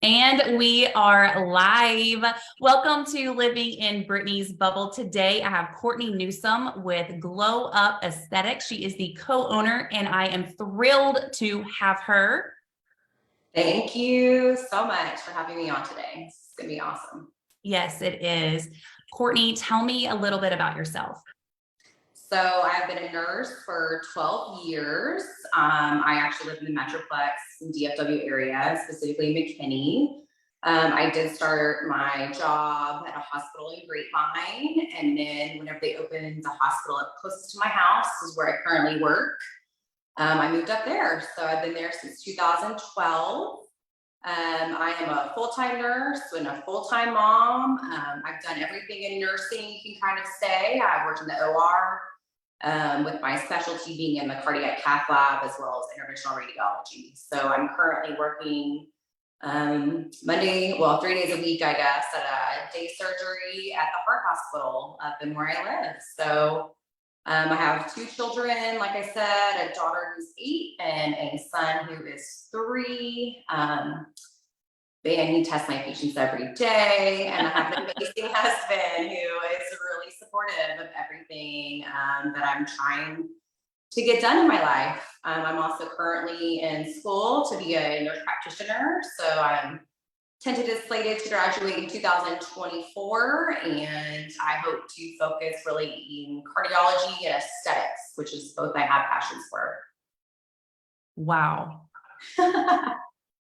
And we are live. Welcome to Living in Brittney's Bubble. Today, I have Courtney Newsom with Glow Up Aesthetics. She is the co-owner, and I am thrilled to have her. Thank you so much for having me on today. It's going to be awesome. Yes, it is. Courtney, tell me a little bit about yourself. So I've been a nurse for 12 years. I actually live in the Metroplex in DFW area, specifically McKinney. I did start my job at a hospital in Grapevine, and then whenever they opened the hospital up closest to my house is where I currently work. I moved up there, so I've been there since 2012. I am a full-time nurse and a full-time mom. I've done everything in nursing, you can kind of say. I've worked in the OR, with my specialty being in the cardiac cath lab as well as interventional radiology. So I'm currently working 3 days a week, I guess, at a day surgery at the heart hospital up in where I live. So I have 2 children, like I said, a daughter who's 8 and a son who is 3. And he tests my patients every day, and I have an amazing husband who is really supportive of everything that I'm trying to get done in my life. I'm also currently in school to be a nurse practitioner, so I'm tentatively slated to graduate in 2024, and I hope to focus really in cardiology and aesthetics, which is both I have passions for. Wow.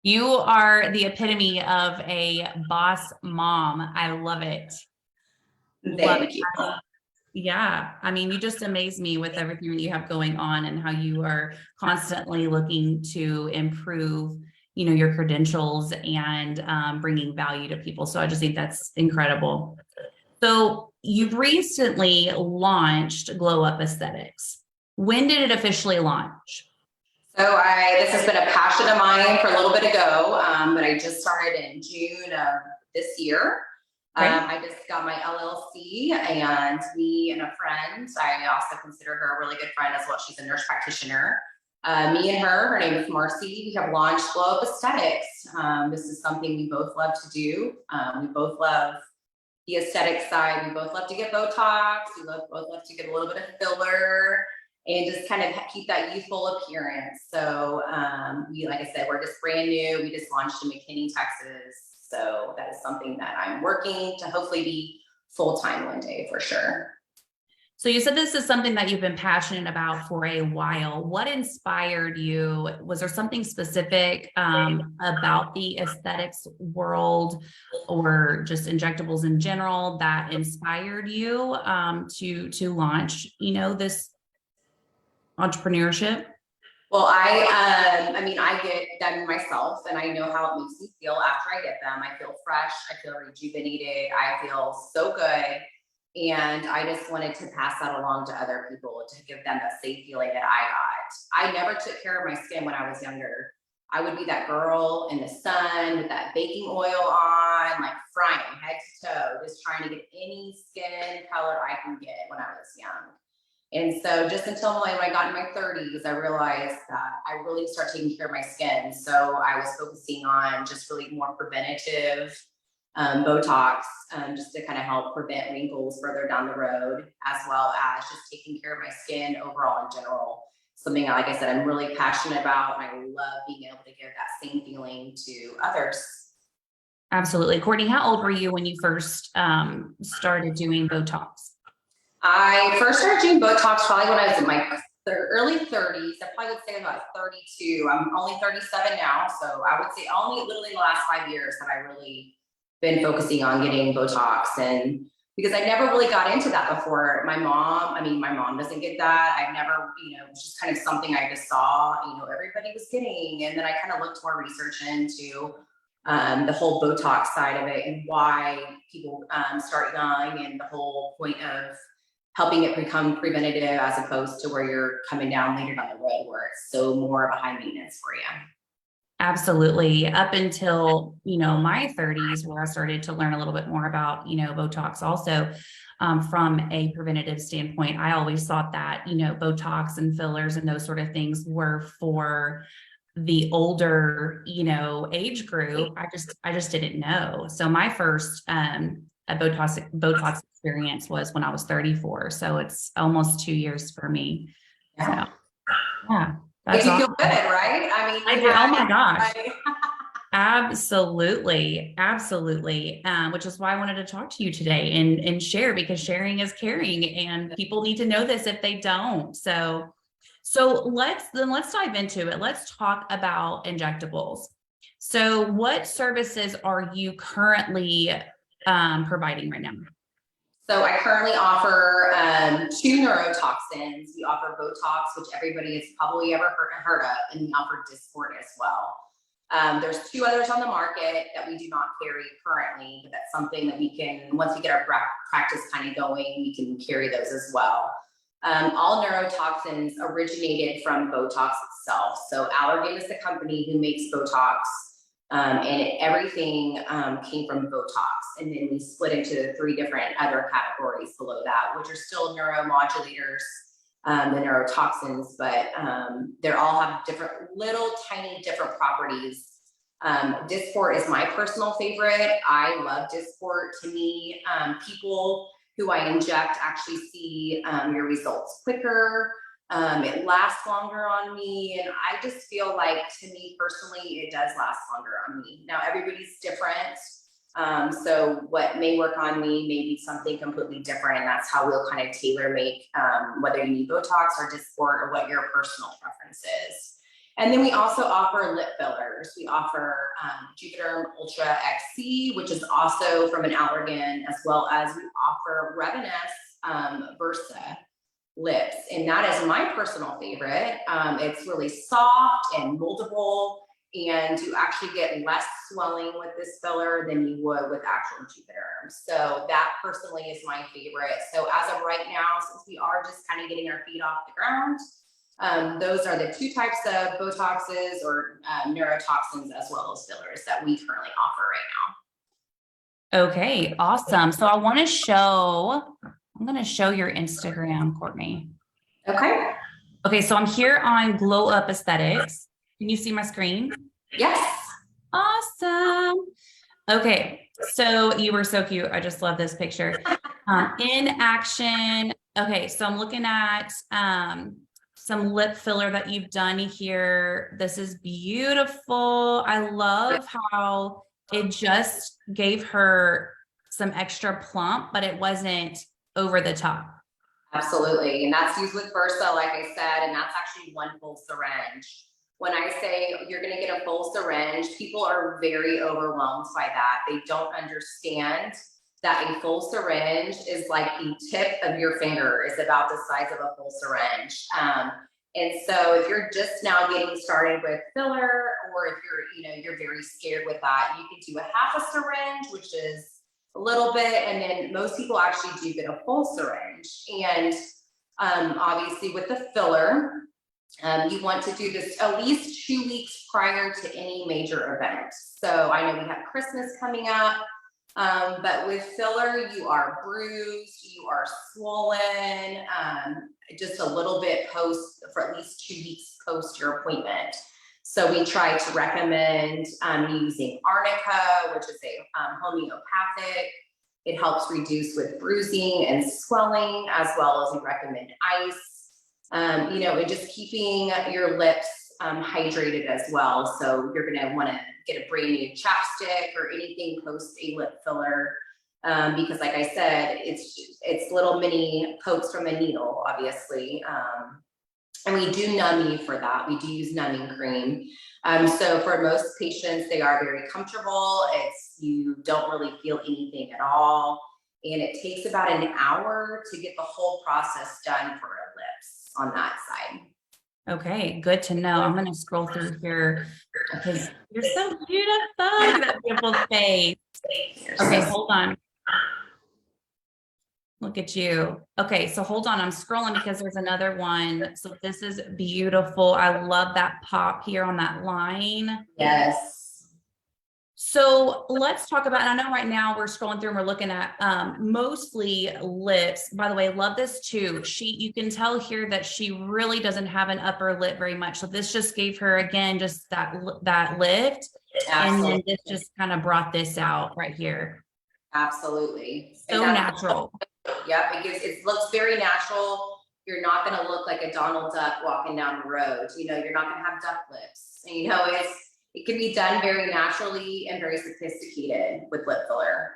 You are the epitome of a boss mom. I love it. Thank you. Yeah. I mean, you just amaze me with everything that you have going on and how you are constantly looking to improve, your credentials and bringing value to people. So I just think that's incredible. So you've recently launched Glow Up Aesthetics. When did it officially launch? So this has been a passion of mine for a little bit ago, but I just started in June of this year. I just got my LLC, and me and a friend, I also consider her a really good friend as well. She's a nurse practitioner. Me and her name is Marcy, we have launched Glow Up Aesthetics. This is something we both love to do. We both love the aesthetic side. We both love to get Botox. We both love to get a little bit of filler and just kind of keep that youthful appearance. So like I said, we're just brand new. We just launched in McKinney, Texas. So that is something that I'm working to hopefully be full-time one day for sure. So you said this is something that you've been passionate about for a while. What inspired you? Was there something specific about the aesthetics world or just injectables in general that inspired you to launch, this entrepreneurship? Well, I get them myself, and I know how it makes me feel after I get them. I feel fresh, I feel rejuvenated, I feel so good. And I just wanted to pass that along to other people to give them that same feeling that I got. I never took care of my skin when I was younger. I would be that girl in the sun with that baking oil on, like frying head to toe, just trying to get any skin color I can get when I was young. And so just until when I got in my 30s, I realized that I really need to start taking care of my skin. So I was focusing on just really more preventative Botox, just to kind of help prevent wrinkles further down the road, as well as just taking care of my skin overall in general. Something, like I said, I'm really passionate about, and I love being able to give that same feeling to others. Absolutely. Courtney, how old were you when you first started doing Botox? I first started doing Botox probably when I was in my early 30s. I probably would say about 32. I'm only 37 now, so I would say only literally the last 5 years have I really been focusing on getting Botox. And because I never really got into that before. My mom doesn't get that. I've never, it was just kind of something I just saw, everybody was getting. And then I kind of looked more research into the whole Botox side of it and why people start young, and the whole point of helping it become preventative as opposed to where you're coming down later down the road where it's so more of a high maintenance for you. Absolutely. Up until, my 30s, where I started to learn a little bit more about, Botox also from a preventative standpoint. I always thought that, Botox and fillers and those sort of things were for the older, age group. I just didn't know. So my first a Botox experience was when I was 34. So it's almost 2 years for me. Yeah. So yeah, Makes that's you feel awesome. good, right? I mean, I you did. Oh had my gosh. everybody- Absolutely. Absolutely. Which is why I wanted to talk to you today and share, because sharing is caring and people need to know this if they don't. So let's dive into it. Let's talk about injectables. So what services are you currently providing right now? So I currently offer 2 neurotoxins. We offer Botox, which everybody has probably ever heard of, and we offer Dysport as well. There's 2 others on the market that we do not carry currently, but that's something that we can, once we get our practice kind of going, we can carry those as well. All neurotoxins originated from Botox itself. So Allergan is the company who makes Botox, and everything came from Botox. And then we split into 3 different other categories below that, which are still neuromodulators, the neurotoxins, but they all have different, little tiny different properties. Dysport is my personal favorite. I love Dysport. To me, people who I inject actually see your results quicker. It lasts longer on me. And I just feel like, to me personally, it does last longer on me. Now, everybody's different. So what may work on me may be something completely different. And that's how we'll kind of tailor make whether you need Botox or Dysport or what your personal preference is. And then we also offer lip fillers. We offer Juvederm Ultra XC, which is also from an Allergan, as well as we offer Revenus Versa lips. And that is my personal favorite. It's really soft and moldable, and you actually get less swelling with this filler than you would with actual Juvederm. So that personally is my favorite. So as of right now, since we are just kind of getting our feet off the ground, those are the 2 types of Botoxes or neurotoxins, as well as fillers, that we currently offer right now. Okay, awesome. So I'm going to show your Instagram, Courtney. Okay. Okay, so I'm here on Glow Up Aesthetics. Can you see my screen? Yes. Awesome. Okay, so you were so cute. I just love this picture. In action. Okay, so I'm looking at some lip filler that you've done here. This is beautiful. I love how it just gave her some extra plump, but it wasn't over the top. Absolutely. And that's used with Versa, like I said, and that's actually 1 full syringe. When I say you're going to get a full syringe, people are very overwhelmed by that. They don't understand that a full syringe is like the tip of your finger is about the size of a full syringe. And so if you're just now getting started with filler, or if you're very scared with that, you can do a half a syringe, which is a little bit, and then most people actually do get a full syringe. And obviously with the filler, you want to do this at least 2 weeks prior to any major event. So I know we have Christmas coming up, but with filler, you are bruised, you are swollen, just a little bit for at least 2 weeks post your appointment. So we try to recommend using arnica, which is a homeopathic. It helps reduce with bruising and swelling, as well as we recommend ice. And just keeping your lips hydrated as well. So you're going to want to get a brand new chapstick or anything post a lip filler, because like I said, it's little mini pokes from a needle, obviously. And we do numb you for that. We do use numbing cream. So for most patients, they are very comfortable. You don't really feel anything at all. And it takes about an hour to get the whole process done for our lips on that side. Okay, good to know. I'm going to scroll through here because you're so beautiful. Look at that beautiful face. Okay, hold on. Look at you. Okay, so hold on. I'm scrolling because there's another one. So this is beautiful. I love that pop here on that line. Yes. So let's talk about, and I know right now we're scrolling through and we're looking at mostly lips. By the way, love this too. You can tell here that she really doesn't have an upper lip very much. So this just gave her, again, just that lift. Absolutely. And then this just kind of brought this out right here. Absolutely. So natural. Yep, it looks very natural. You're not going to look like a Donald Duck walking down the road. You know, you're not going to have duck lips. And, you know, it can be done very naturally and very sophisticated with lip filler.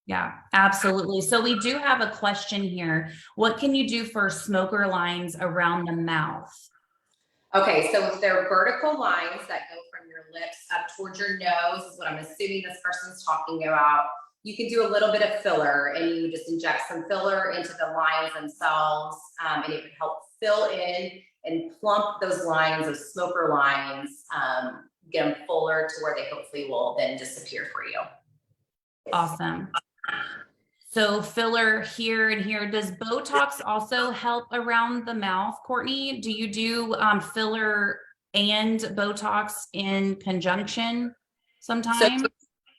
Yeah, absolutely. So we do have a question here. What can you do for smoker lines around the mouth? Okay, so if there are vertical lines that go from your lips up towards your nose, is what I'm assuming this person's talking about, you can do a little bit of filler, and you just inject some filler into the lines themselves, and it would help fill in and plump those lines, those smoker lines, get them fuller to where they hopefully will then disappear for you. Awesome. So filler here and here. Does Botox also help around the mouth, Courtney? Do you do filler and Botox in conjunction sometimes? So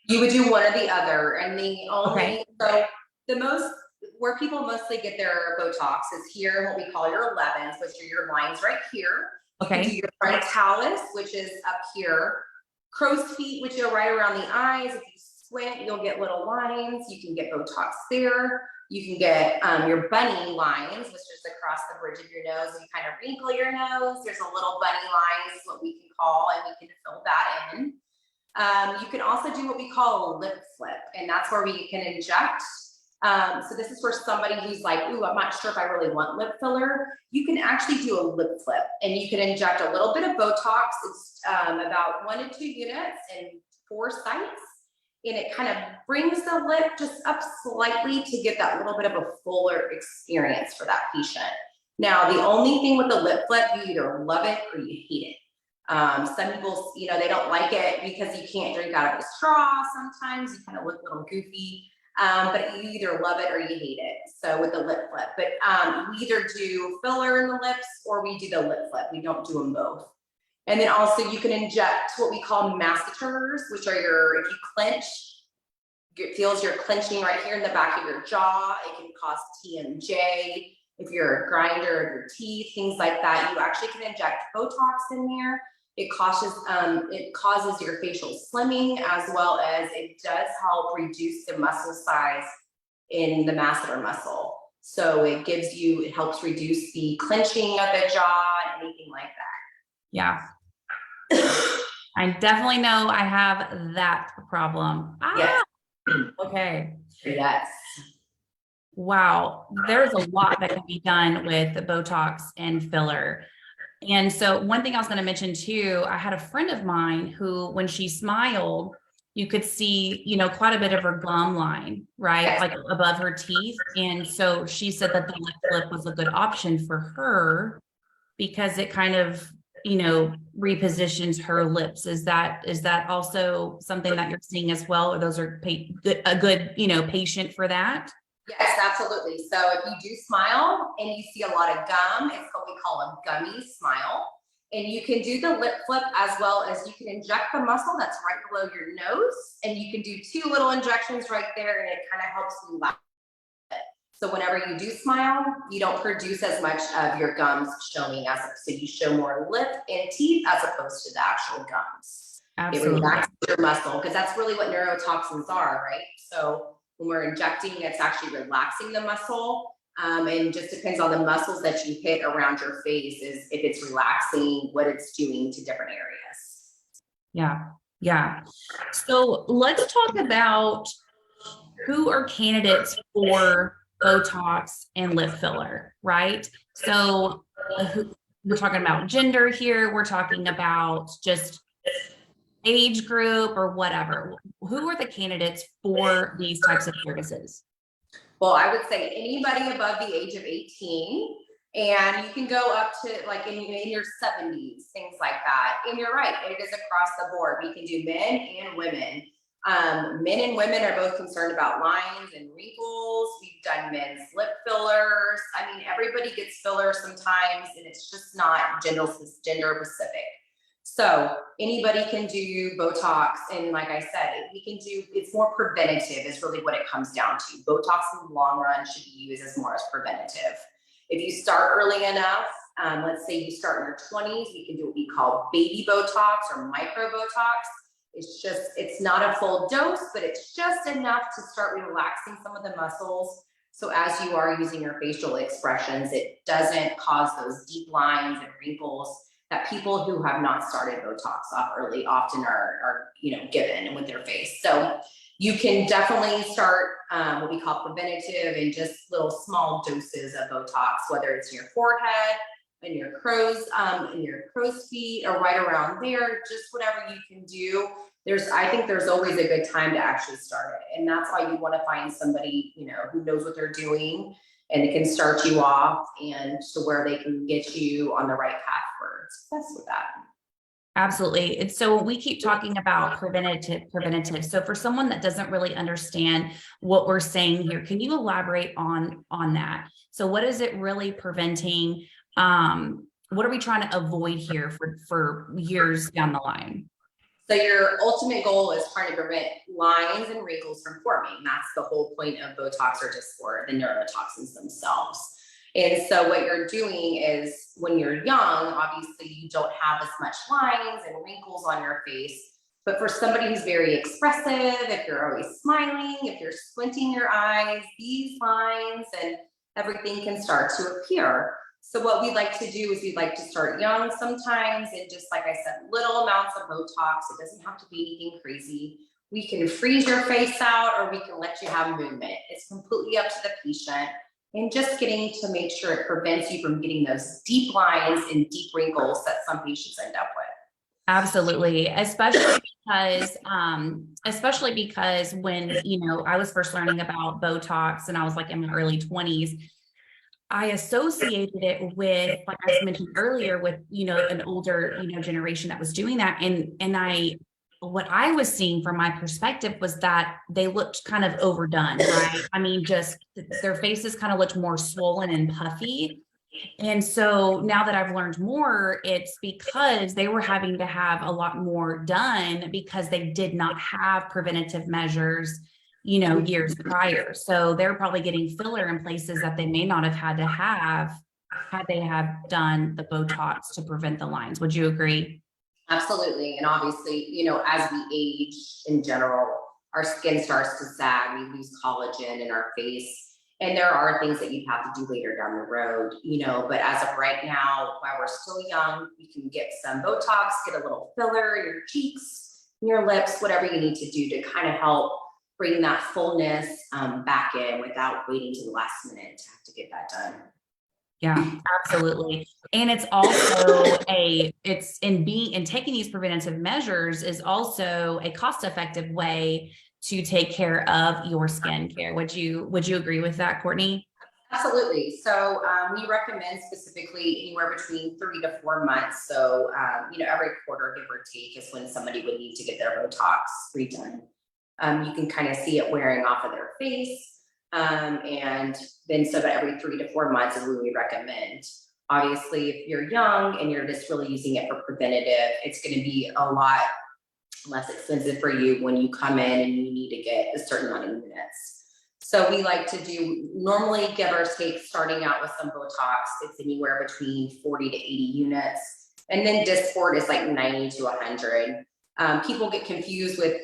you would do one or the other, and the only, so the most, where people mostly get their Botox is here in what we call your 11s, which are your lines right here. Okay. You can do your frontalis, which is up here. Crow's feet, which are right around the eyes. If you squint, you'll get little lines. You can get Botox there. You can get your bunny lines, which is across the bridge of your nose, and you kind of wrinkle your nose. There's a little bunny line, is what we can call, and we can fill that in. You can also do what we call a lip flip, and that's where we can inject. So this is for somebody who's like, ooh, I'm not sure if I really want lip filler. You can actually do a lip flip, and you can inject a little bit of Botox. It's about 1 to 2 units in 4 sites, and it kind of brings the lip just up slightly to get that little bit of a fuller experience for that patient. Now, the only thing with the lip flip, you either love it or you hate it. Some people, you know, they don't like it because you can't drink out of a straw. Sometimes you kind of look a little goofy, but you either love it or you hate it. So with the lip flip, but we either do filler in the lips or we do the lip flip. We don't do them both. And then also you can inject what we call masseters, which are your, if you clench, it feels you're clenching right here in the back of your jaw. It can cause TMJ. If you're a grinder of your teeth, things like that, you actually can inject Botox in there. It causes your facial slimming, as well as it does help reduce the muscle size in the masseter muscle. So it helps reduce the clenching of the jaw and anything like that. Yeah. I definitely know I have that problem. Yes. Okay. Yes. Wow. There's a lot that can be done with Botox and filler. And so one thing I was going to mention too, I had a friend of mine who, when she smiled, you could see, you know, quite a bit of her gum line, right? Yes. Like above her teeth. And so she said that the lip flip was a good option for her because it kind of, you know, repositions her lips. Is that also something that you're seeing as well? Or those are a good, you know, patient for that? Yes, absolutely. So if you do smile and you see a lot of gum, it's what we call a gummy smile. And you can do the lip flip as well as you can inject the muscle that's right below your nose. And you can do 2 little injections right there, and it kind of helps you laugh. So whenever you do smile, you don't produce as much of your gums showing so you show more lip and teeth as opposed to the actual gums. Absolutely. It relaxes your muscle, because that's really what neurotoxins are, right? So when we're injecting, it's actually relaxing the muscle, and just depends on the muscles that you hit around your face is if it's relaxing, what it's doing to different areas. Yeah. Yeah. So let's talk about who are candidates for Botox and lip filler, right? So we're talking about gender here. We're talking about just age group or whatever. Who are the candidates for these types of services? Well, I would say anybody above the age of 18, and you can go up to like in your 70s, things like that. And you're right, it is across the board. We can do men and women. Men and women are both concerned about lines and wrinkles. We've done men's lip fillers. I mean, everybody gets fillers sometimes, and it's just not gender specific. So anybody can do Botox. And like I said, it's more preventative is really what it comes down to. Botox in the long run should be used as more as preventative. If you start early enough, let's say you start in your 20s, you can do what we call baby Botox or micro Botox. It's not a full dose, but it's just enough to start relaxing some of the muscles. So as you are using your facial expressions, it doesn't cause those deep lines and wrinkles that people who have not started Botox off early often are given with their face. So you can definitely start what we call preventative and just little small doses of Botox, whether it's in your forehead, in your crow's feet, or right around there, just whatever you can do. I think there's always a good time to actually start it. And that's why you want to find somebody, who knows what they're doing and it can start you off and to where they can get you on the right path for success with that. Absolutely. And so we keep talking about preventative. So for someone that doesn't really understand what we're saying here, can you elaborate on that? So what is it really preventing? What are we trying to avoid here for years down the line? So your ultimate goal is trying to prevent lines and wrinkles from forming. That's the whole point of Botox or Dysport, the neurotoxins themselves. And so what you're doing is when you're young, obviously you don't have as much lines and wrinkles on your face. But for somebody who's very expressive, if you're always smiling, if you're squinting your eyes, these lines and everything can start to appear. So what we like to do is we'd like to start young sometimes, and just like I said, little amounts of Botox. It doesn't have to be anything crazy. We can freeze your face out, or we can let you have movement. It's completely up to the patient, and just getting to make sure it prevents you from getting those deep lines and deep wrinkles that some patients end up with. Absolutely. Especially because when, I was first learning about Botox and I was like in my early 20s, I associated it with, like I mentioned earlier, with, an older, generation that was doing that. What I was seeing from my perspective was that they looked kind of overdone, right? I mean, just their faces kind of looked more swollen and puffy. And so now that I've learned more, it's because they were having to have a lot more done because they did not have preventative measures, years prior. So they're probably getting filler in places that they may not have had to have had they have done the Botox to prevent the lines. Would you agree? Absolutely. And obviously, as we age in general, our skin starts to sag, we lose collagen in our face. And there are things that you have to do later down the road, but as of right now, while we're still young, you can get some Botox, get a little filler in your cheeks, in your lips, whatever you need to do to kind of help bring that fullness back in without waiting to the last minute to have to get that done. Yeah, absolutely. And it's also taking these preventative measures is also a cost-effective way to take care of your skin care. Would you agree with that, Courtney? Absolutely. So we recommend specifically anywhere between 3 to 4 months. So, every quarter, give or take, is when somebody would need to get their Botox redone. You can kind of see it wearing off of their face. And then so that every 3 to 4 months is what we recommend. Obviously, if you're young and you're just really using it for preventative, it's going to be a lot less expensive for you when you come in and you need to get a certain amount of units. So we like to do, normally give or take, starting out with some Botox, it's anywhere between 40 to 80 units. And then Dysport is like 90 to 100. People get confused with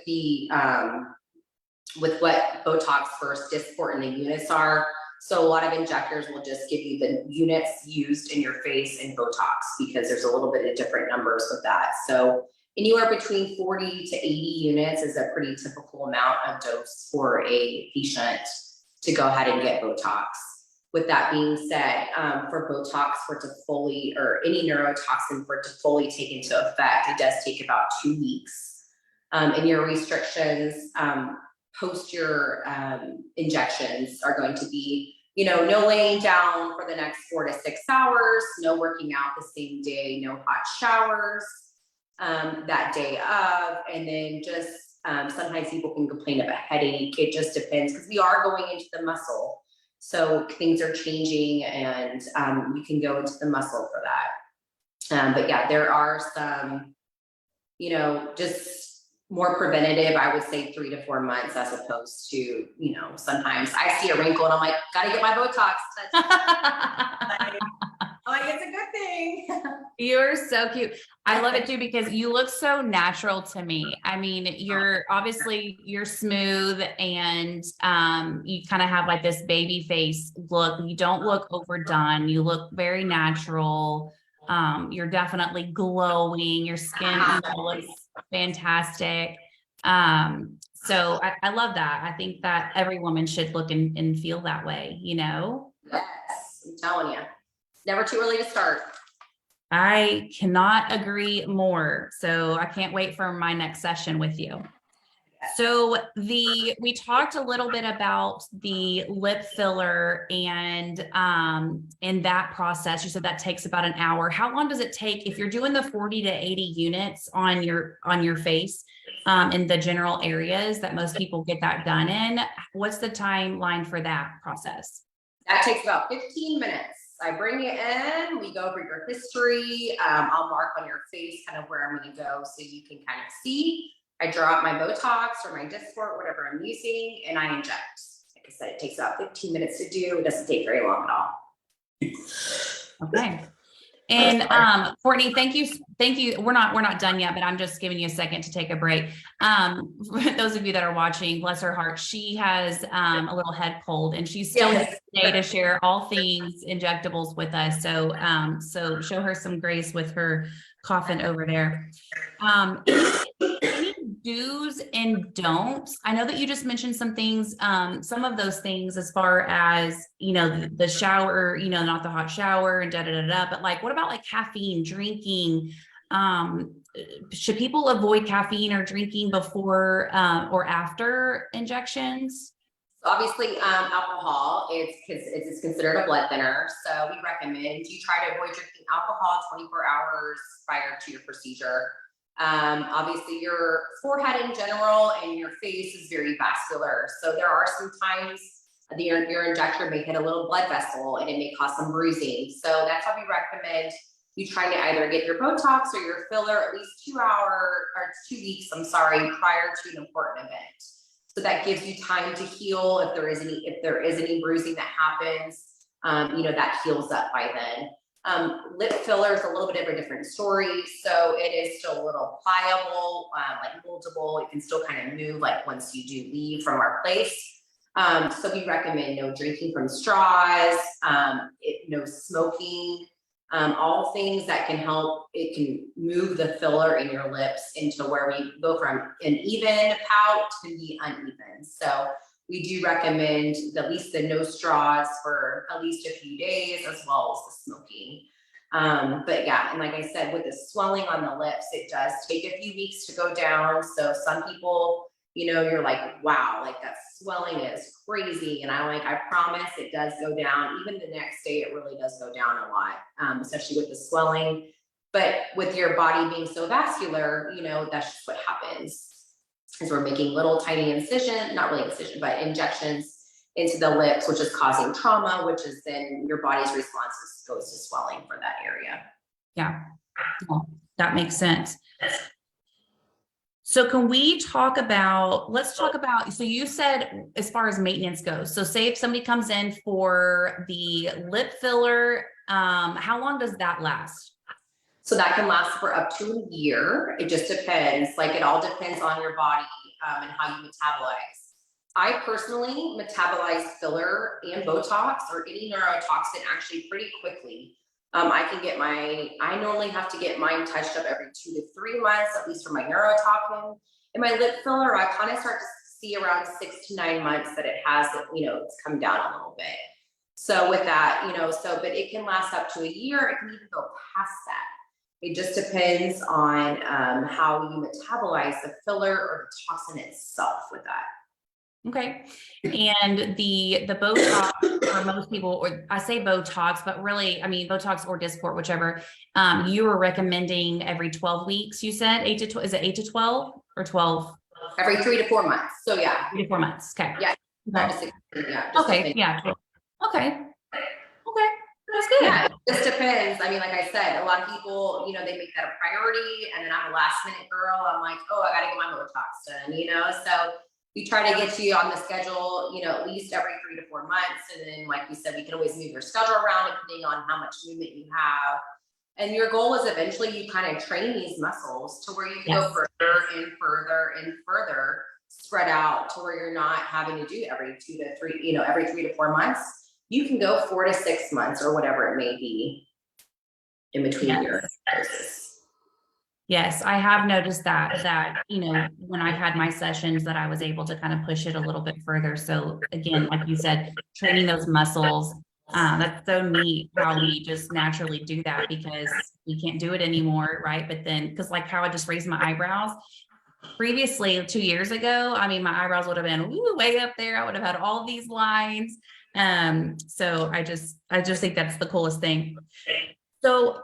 with what Botox versus Dysport and the units are. So a lot of injectors will just give you the units used in your face in Botox because there's a little bit of different numbers with that. So anywhere between 40 to 80 units is a pretty typical amount of dose for a patient to go ahead and get Botox. With that being said, for Botox for it to fully, or any neurotoxin for it to fully take into effect, it does take about 2 weeks. And your restrictions post your injections are going to be, no laying down for the next 4 to 6 hours, no working out the same day, no hot showers that day of, and then just sometimes people can complain of a headache. It just depends because we are going into the muscle. So things are changing and you can go into the muscle for that. But yeah, there are some just more preventative. I would say 3 to 4 months, as opposed to, sometimes I see a wrinkle and I'm like, gotta get my Botox. I'm like, it's a good thing. You're so cute. I love it too, because you look so natural to me. I mean, you're smooth, and you kind of have like this baby face look. You don't look overdone. You look very natural. You're definitely glowing. Your skin looks fantastic. So I love that. I think that every woman should look and feel that way, Yes, I'm telling you. Never too early to start. I cannot agree more. So I can't wait for my next session with you. So we talked a little bit about the lip filler and that process. You said that takes about an hour. How long does it take if you're doing the 40 to 80 units on your face in the general areas that most people get that done in? What's the timeline for that process? That takes about 15 minutes. I bring you in, we go over your history. I'll mark on your face kind of where I'm going to go so you can kind of see. I draw out my Botox or my Dysport, whatever I'm using, and I inject. Like I said, it takes about 15 minutes to do. It doesn't take very long at all. Okay. And Courtney, thank you. We're not done yet, but I'm just giving you a second to take a break. For those of you that are watching, bless her heart, she has a little head cold, and she's still here today to share all things injectables with us. So so show her some grace with her coughing over there. Any do's and don'ts? I know that you just mentioned some things, some of those things as far as, the shower, not the hot shower and but like, what about like caffeine, drinking? Should people avoid caffeine or drinking before or after injections? Obviously, alcohol, it's considered a blood thinner. So we recommend you try to avoid drinking alcohol 24 hours prior to your procedure. Obviously your forehead in general and your face is very vascular. So there are some times your injector may hit a little blood vessel and it may cause some bruising. So that's why we recommend you try to either get your Botox or your filler at least 2 weeks, prior to an important event. So that gives you time to heal. If there is any bruising that happens, that heals up by then. Lip filler is a little bit of a different story. So it is still a little pliable, like moldable. It can still kind of move like once you do leave from our place. So we recommend no drinking from straws, no smoking, all things that can help. It can move the filler in your lips into where we go from an even pout to the uneven. So we do recommend at least the no straws for at least a few days, as well as the smoking. But yeah, and like I said, with the swelling on the lips, it does take a few weeks to go down. So some people, you're like, wow, like that swelling is crazy. And I promise it does go down. Even the next day, it really does go down a lot, especially with the swelling. But with your body being so vascular, that's just what happens. Is we're making little tiny but injections into the lips, which is causing trauma, which is then your body's response goes to swelling for that area. Yeah, well, that makes sense. So can we talk about, so you said as far as maintenance goes, so say if somebody comes in for the lip filler, how long does that last? So that can last for up to a year. It just depends. Like it all depends on your body and how you metabolize. I personally metabolize filler and Botox or any neurotoxin actually pretty quickly. I normally have to get mine touched up every 2 to 3 months, at least for my neurotoxin. And my lip filler, I kind of start to see around 6 to 9 months that it has, it's come down a little bit. So with that, but it can last up to a year. It can even go past that. It just depends on how you metabolize the filler or the toxin itself with that. Okay. And the Botox for most people, or I say Botox, but really, I mean, Botox or Dysport, whichever, you were recommending every 12 weeks, you said 8 to 12, is it 8 to 12 or 12? Every 3 to 4 months. So yeah. 3 to 4 months. Okay. Yeah. Okay. Yeah. Okay. Yeah. Okay. That's good. Yeah. Just depends. I mean, like I said, a lot of people, you know, they make that a priority, and then I'm a last minute girl. I'm like, oh, I gotta get my Botox done, you know? So we try to get you on the schedule, you know, at least every 3 to 4 months. And then, like you said, we can always move your schedule around depending on how much movement you have. And your goal is eventually you kind of train these muscles to where you can go further and further and further, spread out to where you're not having to do every 2 to 3, you know, every 3 to 4 months. You can go 4 to 6 months or whatever it may be in between your doses. Yes, I have noticed that, you know, when I've had my sessions that I was able to kind of push it a little bit further. So again, like you said, training those muscles, that's so neat how we just naturally do that because we can't do it anymore, right? But then, because like how I just raised my eyebrows previously 2 years ago, I mean, my eyebrows would have been way up there. I would have had all these lines. So I just think that's the coolest thing. So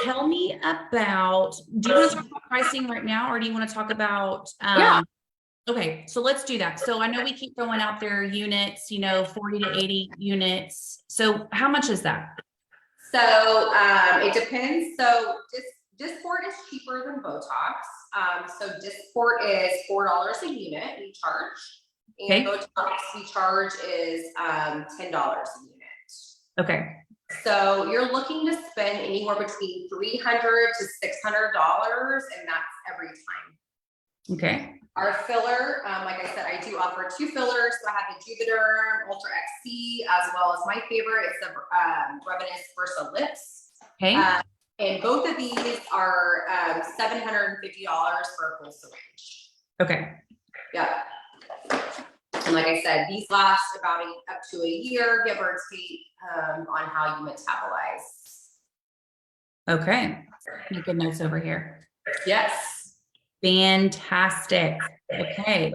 tell me about, do you want to talk about pricing right now, or do you want to talk about, okay, so let's do that. So I know we keep throwing out there units, you know, 40 to 80 units. So how much is that? So it depends. So Dysport is cheaper than Botox. So Dysport is $4 a unit we charge. And Botox we charge is $10 a unit. Okay. So you're looking to spend anywhere between $300 to $600, and that's every time. Okay. Our filler, like I said, I do offer 2 fillers. So I have the Juvederm Ultra XC, as well as my favorite, it's the Revenus Versa Lips. Okay. And both of these are $750 for a full syringe. Okay. Yeah. And like I said, these last about up to a year, give or take, on how you metabolize. Okay. Making notes over here. Yes. Fantastic. Okay.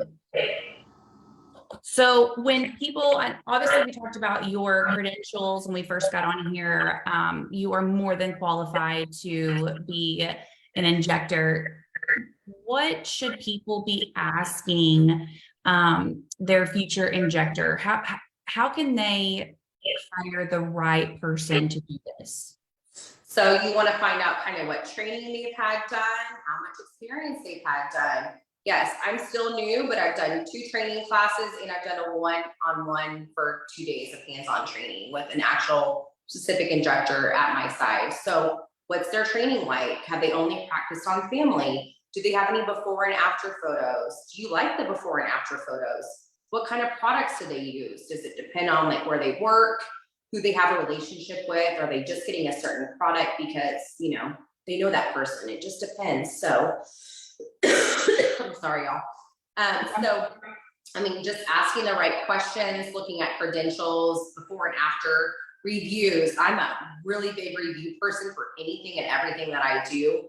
So when people, obviously we talked about your credentials when we first got on here, you are more than qualified to be an injector. What should people be asking their future injector? How can they hire the right person to do this? So you want to find out kind of what training they've had done, how much experience they've had done. Yes, I'm still new, but I've done 2 training classes, and I've done a one-on-one for 2 days of hands-on training with an actual specific injector at my side. So what's their training like? Have they only practiced on family? Do they have any before and after photos? Do you like the before and after photos? What kind of products do they use? Does it depend on like where they work, who they have a relationship with? Are they just getting a certain product because, you know, they know that person? It just depends. So I'm sorry, y'all. So, I mean, just asking the right questions, looking at credentials, before and after reviews. I'm a really big review person for anything and everything that I do.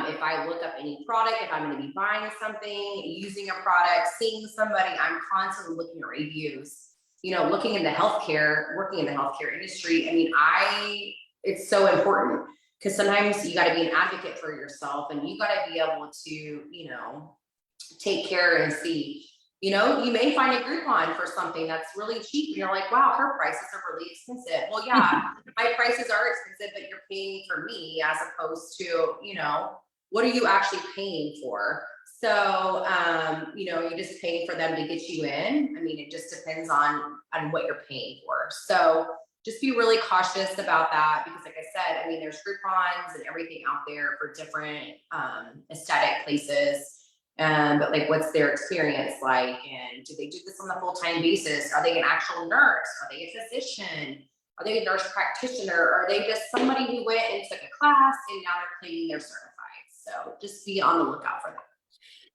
If I look up any product, if I'm going to be buying something, using a product, seeing somebody, I'm constantly looking at reviews. You know, looking in the healthcare, working in the healthcare industry. I mean, it's so important because sometimes you got to be an advocate for yourself, and you got to be able to, you know, take care and see. You know, you may find a Groupon for something that's really cheap, and you're like, wow, her prices are really expensive. Well, yeah, my prices are expensive, but you're paying for me as opposed to, you know, what are you actually paying for? So, you know, you're just paying for them to get you in. I mean, it just depends on what you're paying for. So just be really cautious about that because like I said, I mean, there's Groupons and everything out there for different aesthetic places. But like, what's their experience like? And do they do this on a full-time basis? Are they an actual nurse? Are they a physician? Are they a nurse practitioner? Or are they just somebody who went and took a class and now they're claiming they're certified? So just be on the lookout for that.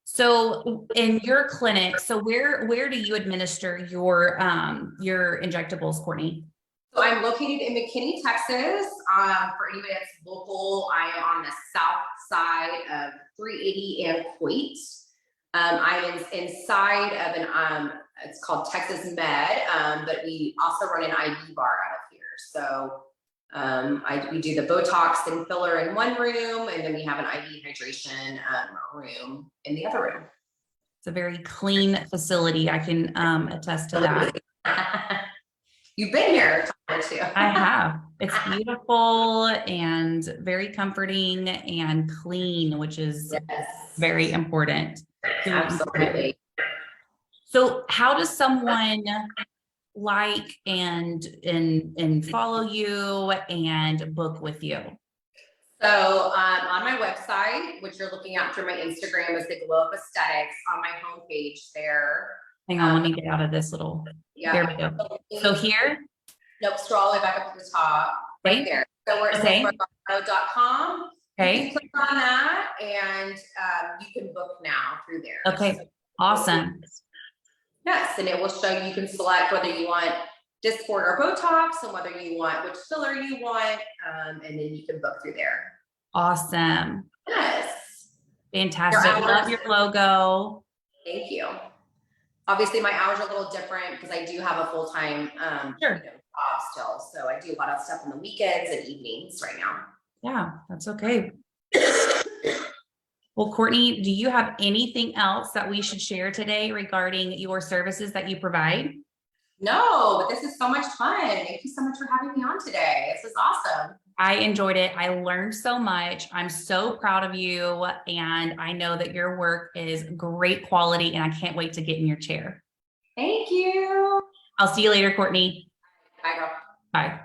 So in your clinic, so where do you administer your injectables, Courtney? So I'm located in McKinney, Texas. For anybody that's local, I am on the south side of 380 and Coit. I'm inside of an it's called Texas Med, but we also run an IV bar out of here. So we do the Botox and filler in one room, and then we have an IV hydration room in the other room. It's a very clean facility. I can attest to that. You've been here a time or two. I have. It's beautiful and very comforting and clean, which is Yes, very important. absolutely. So how does someone like and follow you and book with you? So on my website, which you're looking at through my Instagram, is the Glow Up Aesthetics. On my homepage there. Hang on, let me get out of this little, Yeah. there we go. So here? Nope, scroll all the way back up to the top, right Okay. there. So where it Okay. says .com. Okay. You can click on that and you can book now through there. Okay, So, awesome. yes, and it will show you can select whether you want Dysport or Botox and whether you want which filler you want, and then you can book through there. Awesome. Yes. Fantastic. Love your logo. Thank you. Obviously, my hours are a little different because I do have a full-time Sure. job still. So I do a lot of stuff on the weekends and evenings right now. Yeah, that's okay. Well, Courtney, do you have anything else that we should share today regarding your services that you provide? No, but this is so much fun. Thank you so much for having me on today. This is awesome. I enjoyed it. I learned so much. I'm so proud of you. And I know that your work is great quality and I can't wait to get in your chair. Thank you. I'll see you later, Courtney. Bye, girl. Bye.